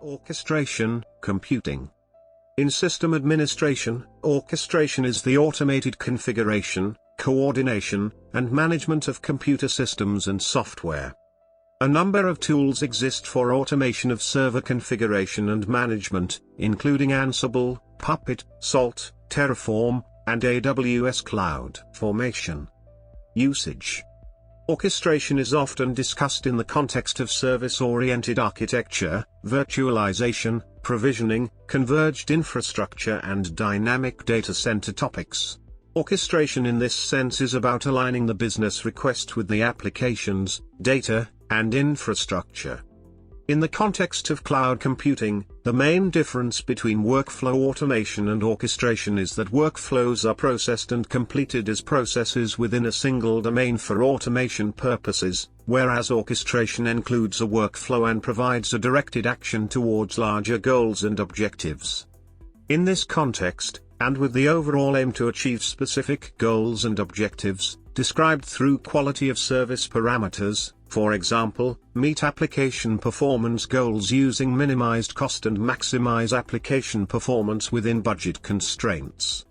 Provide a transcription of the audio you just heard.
Orchestration, computing. In system administration, orchestration is the automated configuration, coordination, and management of computer systems and software. A number of tools exist for automation of server configuration and management, including Ansible, Puppet, Salt, Terraform, and AWS Cloud Formation. Usage. Orchestration is often discussed in the context of service-oriented architecture, virtualization, provisioning, converged infrastructure, and dynamic data center topics. Orchestration in this sense is about aligning the business request with the applications, data, and infrastructure. In the context of cloud computing, the main difference between workflow automation and orchestration is that workflows are processed and completed as processes within a single domain for automation purposes, whereas orchestration includes a workflow and provides a directed action towards larger goals and objectives. In this context, and with the overall aim to achieve specific goals and objectives, described through quality of service parameters, for example, meet application performance goals using minimized cost and maximize application performance within budget constraints.